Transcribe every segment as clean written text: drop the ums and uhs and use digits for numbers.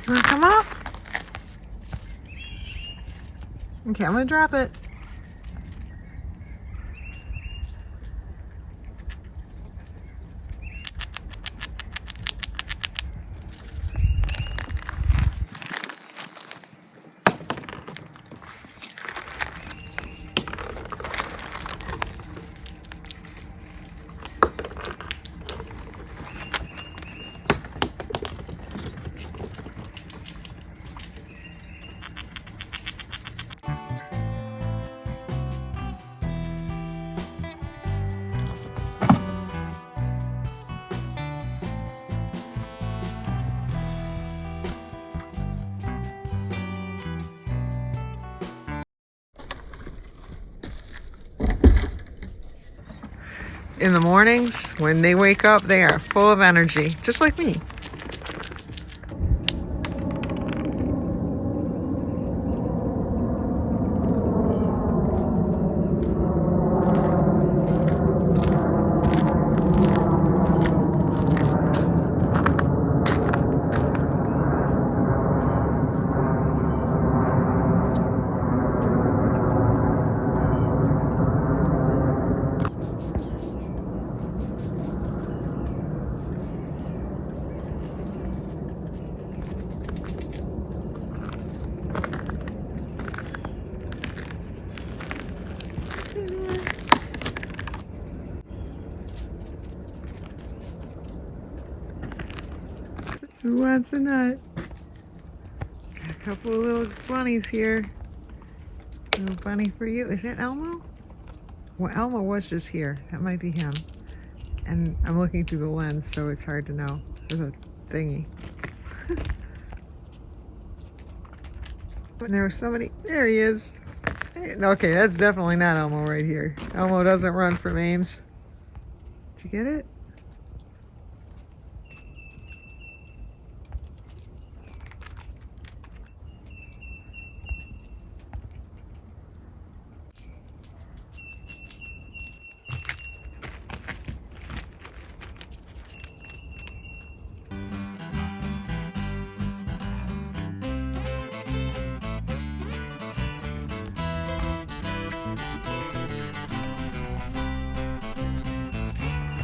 You wanna come off? Okay, I'm gonna drop it. In the mornings, when they wake up, they are full of energy, just like me. Who wants a nut? Got a couple of little bunnies here. Little bunny for you. Is that Elmo? Well, Elmo was just here. That might be him. And I'm looking through the lens, so it's hard to know. There's a thingy. And there was somebody. There he is. Okay, that's definitely not Elmo right here. Elmo doesn't run from Ames. Did you get it?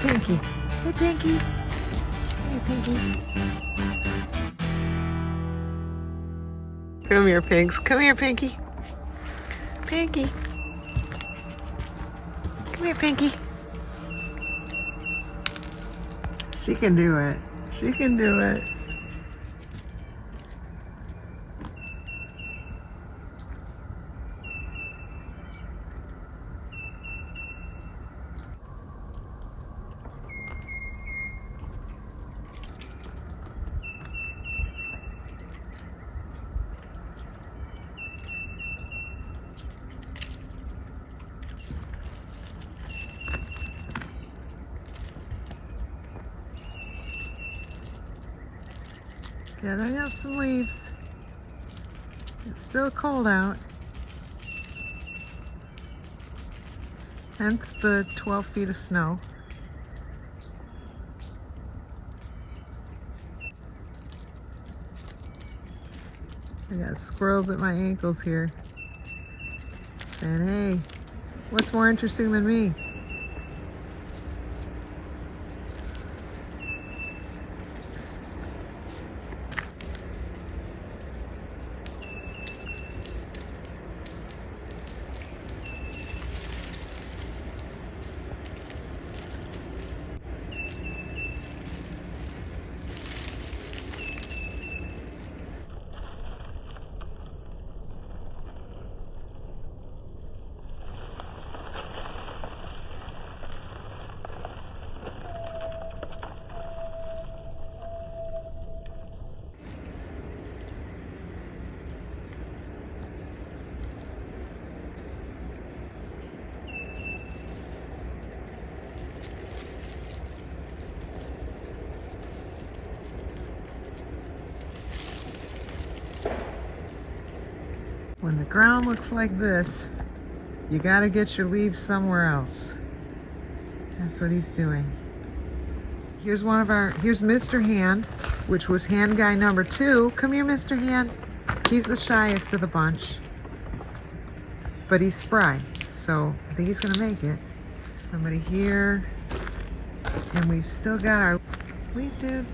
Pinky. Hey, Pinky. Hey, Pinky. Come here, pigs. Come here, Pinky. Pinky. Come here, Pinky. She can do it. She can do it. Gathering up some leaves. It's still cold out. Hence the 12 feet of snow. I got squirrels at my ankles here. Saying, hey, what's more interesting than me? When the ground looks like this, you gotta get your leaves somewhere else. That's what he's doing. Here's Mr. Hand. which was hand guy number 2. Come here, Mr. Hand. He's the shyest of the bunch, but he's spry, so I think he's gonna make it. Somebody here, and we've still got our leaf dude.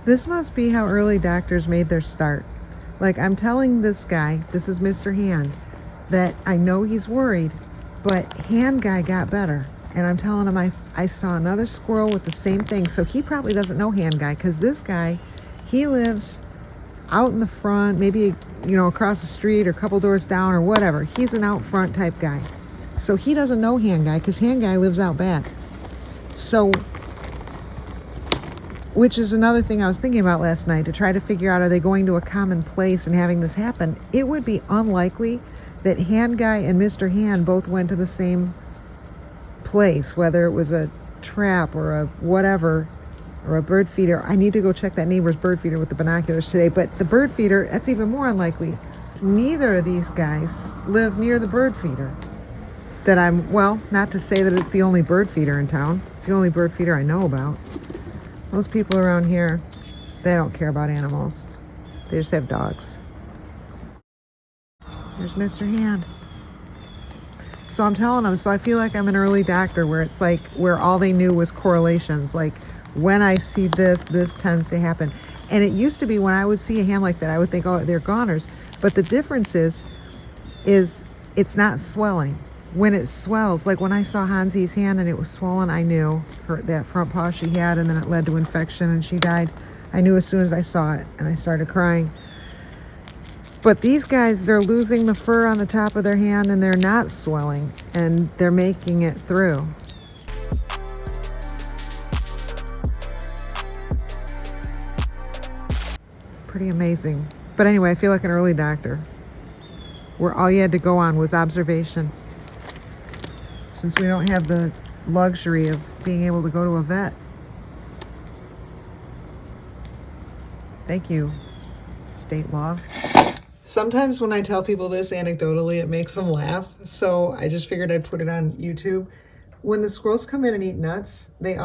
This must be how early doctors made their start. Like, I'm telling this guy, this is Mr. Hand, that I know he's worried, but Hand guy got better. And I'm telling him I saw another squirrel with the same thing. So he probably doesn't know Hand guy, because this guy, he lives out in the front, maybe, you know, across the street or a couple doors down or whatever. He's an out front type guy. So he doesn't know Hand guy, because Hand guy lives out back. So, which is another thing I was thinking about last night, to try to figure out, are they going to a common place and having this happen? It would be unlikely that Hand guy and Mr. Hand both went to the same place, whether it was a trap or a whatever, or a bird feeder. I need to go check that neighbor's bird feeder with the binoculars today, but the bird feeder, that's even more unlikely. Neither of these guys live near the bird feeder that well, not to say that it's the only bird feeder in town. It's the only bird feeder I know about. Most people around here, they don't care about animals. They just have dogs. There's Mr. Hand. So I'm telling them, so I feel like I'm an early doctor, where it's like, where all they knew was correlations. Like, when I see this, this tends to happen. And it used to be when I would see a hand like that, I would think, oh, they're goners. But the difference is it's not swelling. When it swells, like when I saw Hansie's hand and it was swollen, I knew that front paw she had, and then it led to infection and she died. I knew as soon as I saw it, and I started crying. But these guys, they're losing the fur on the top of their hand, and they're not swelling, and they're making it through. Pretty amazing. But anyway, I feel like an early doctor, where all you had to go on was observation. Since we don't have the luxury of being able to go to a vet. Thank you, state law. Sometimes when I tell people this anecdotally, it makes them laugh. So I just figured I'd put it on YouTube. When the squirrels come in and eat nuts, they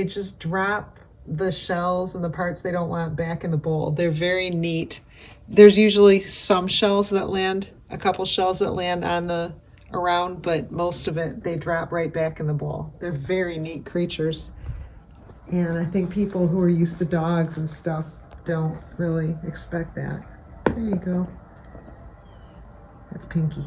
just drop the shells and the parts they don't want back in the bowl. They're very neat. There's usually some shells that land, a couple shells that land on around, but most of it they drop right back in the bowl. They're very neat creatures, and I think people who are used to dogs and stuff don't really expect that. There you go. That's Pinky.